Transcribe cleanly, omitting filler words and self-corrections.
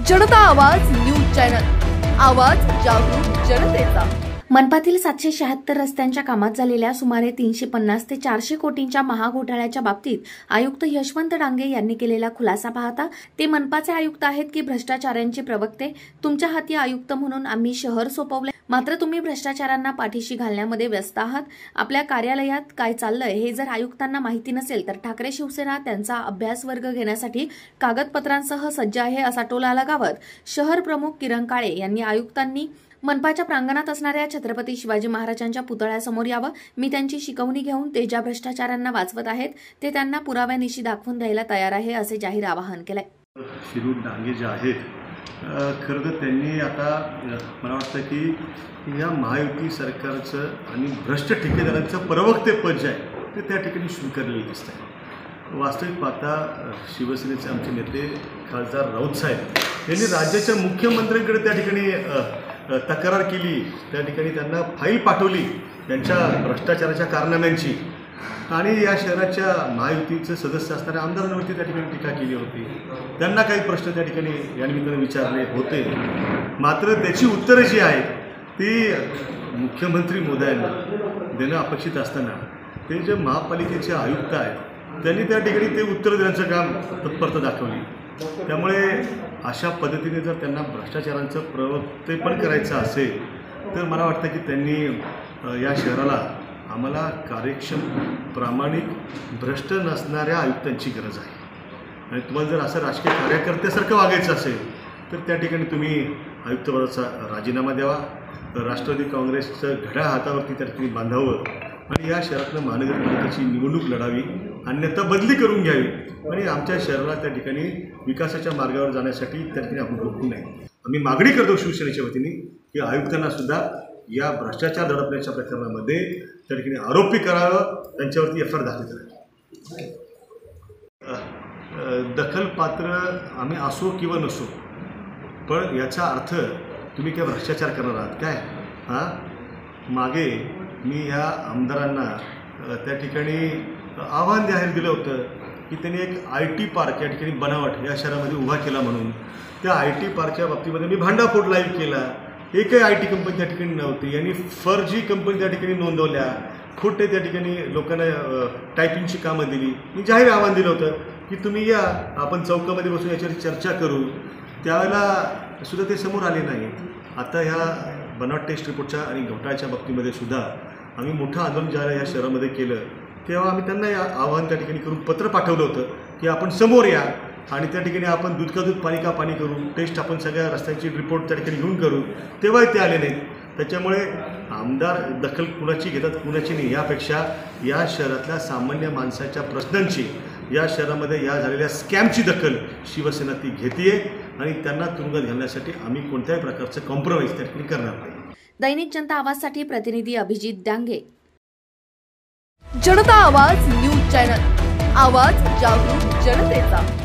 जनता आवाज news channel, आवाज जागरूक जनतेचा। मनपातील 776 रस्त्यांच्या कामात झालेल्या सुमारे 350 ते 400 कोटींच्या महाघोटाळ्याच्या बाबतीत आयुक्त यशवंत डांगे यांनी केलेला खुलासा पाहता ते मनपाचे आयुक्त आहेत की भ्रष्टाचारांचे प्रवक्ते? तुमच्या हाती आयुक्त म्हणून आम्ही शहर सोपवले, मात्र तुम्ही भ्रष्टाचारांना पाठीशी घालण्यामध्ये व्यस्त आहात। आपल्या कार्यालयात काय चाललंय हे जर आयुक्तांना माहिती नसेल तर ठाकरे शिवसेना त्यांचा अभ्यास वर्ग घेण्यासाठी कागदपत्रांसह सज्ज आहे, असा टोला लगावत शहर प्रमुख किरण काळे यांनी आयुक्तांनी मनपाच्या प्रांगणात असणाऱ्या छत्रपती शिवाजी महाराजांच्या पुतळ्यासमोर यावं। मी त्यांची शिकवणी घेऊन ते ज्या भ्रष्टाचारांना वाचवत आहेत ते त्यांना पुराव्यानिशी दाखवून द्यायला तयार आहे, असे जाहीर आवाहन केलंय। शिरूर डांगे जे आहेत खरं तर त्यांनी आता मला वाटतं की या महायुती सरकारचं आणि भ्रष्ट ठेकेदारांचं प्रवक्तेपद जे आहे ते त्या ठिकाणी स्वीकारलेलं दिसतं। वास्तविक पाहता शिवसेनेचे आमचे नेते खासदार राऊत साहेब यांनी राज्याच्या मुख्यमंत्र्यांकडे त्या ठिकाणी तक्रार केली, त्या ठिकाणी त्यांना फाईल पाठवली त्यांच्या भ्रष्टाचाराच्या कारनाम्यांची, आणि या शहराच्या महायुतीचे सदस्य असणाऱ्या आमदारांवरती त्या ठिकाणी टीका केली होती। त्यांना काही प्रश्न त्या ठिकाणी या निमित्ताने विचारले होते, मात्र त्याची उत्तरं जी आहेत ती मुख्यमंत्री महोदयांना देणं अपेक्षित असताना ते जे महापालिकेचे आयुक्त आहेत त्यांनी त्या ठिकाणी ते उत्तर देण्याचं काम तत्परता दाखवली। त्यामुळे अशा पद्धतीने जर त्यांना भ्रष्टाचारांचं प्रवक्तेपण करायचं असेल तर मला वाटतं की त्यांनी या शहराला आम्हाला कार्यक्षम, प्रामाणिक, भ्रष्ट नसणाऱ्या आयुक्तांची गरज आहे। आणि तुम्हाला जर असं राजकीय कार्यकर्त्यासारखं वागायचं असेल तर त्या ठिकाणी तुम्ही आयुक्तपदाचा राजीनामा द्यावा, राष्ट्रवादी काँग्रेसचं घड्याळ हातावरती त्या ठिकाणी बांधावं आणि या शहरातनं महानगरपालिकेची निवडणूक लढावी, अन्यथा बदली करून घ्यावी आणि आमच्या शहराला त्या ठिकाणी विकासाच्या मार्गावर जाण्यासाठी त्या ठिकाणी आपण रोखू नये। आम्ही मागणी करतो शिवसेनेच्या वतीने की आयुक्तांना सुद्धा या भ्रष्टाचार दडपण्याच्या प्रकरणामध्ये त्या ठिकाणी आरोपी करावं, त्यांच्यावरती एफ आय आर दाखल करावी। दखलपात्र आम्ही असो किंवा नसो, पण याचा अर्थ तुम्ही काय भ्रष्टाचार करणार आहात काय? मागे मी या आमदारांना त्या ठिकाणी आव्हान जाहीर दिलं होतं की त्यांनी एक IT पार्क या ठिकाणी बनावट या शहरामध्ये उभा केला म्हणून। त्या IT पार्कच्या बाबतीमध्ये मी भांडाफोड लाईव्ह केला, एकही IT कंपनी त्या ठिकाणी नव्हती, यांनी फर्जी कंपनी त्या ठिकाणी नोंदवल्या, खोटे त्या ठिकाणी लोकांना टायपिंगची कामं दिली। मी जाहीर आव्हान दिलं होतं की तुम्ही या, आपण चौकामध्ये बसून याच्यावर चर्चा करू, त्यावेळेला सुद्धा ते समोर आले नाही। आता ह्या बनावट टेस्ट रिपोर्टच्या आणि घोटाळ्याच्या बाबतीमध्ये सुद्धा आम्ही मोठं आंदोलन ज्यावेळेला या शहरामध्ये केलं तेव्हा आम्ही त्यांना या आव्हान त्या ठिकाणी करून पत्र पाठवलं होतं की आपण समोर या आणि त्या ठिकाणी आपण दूध का दूध पाणी का पाणी करू, टेस्ट आपण सगळ्या रस्त्यांची रिपोर्ट त्या ठिकाणी घेऊन करू, तेव्हाही ते आले नाहीत। त्याच्यामुळे आमदार दखल कुणाची घेतात कुणाची नाही, यापेक्षा या शहरातल्या सामान्य माणसाच्या प्रश्नांची, या शहरामध्ये या झालेल्या स्कॅमची दखल शिवसेना ती घेते आणि त्यांना तुरुंगात घालण्यासाठी आम्ही कोणत्याही प्रकारचं कॉम्प्रोमाइज त्या ठिकाणी करणार नाही। दैनिक जनता आवाजसाठी प्रतिनिधी अभिजित डांगे। जनता आवाज न्यूज चॅनल, आवाज जागरूक जनतेचा।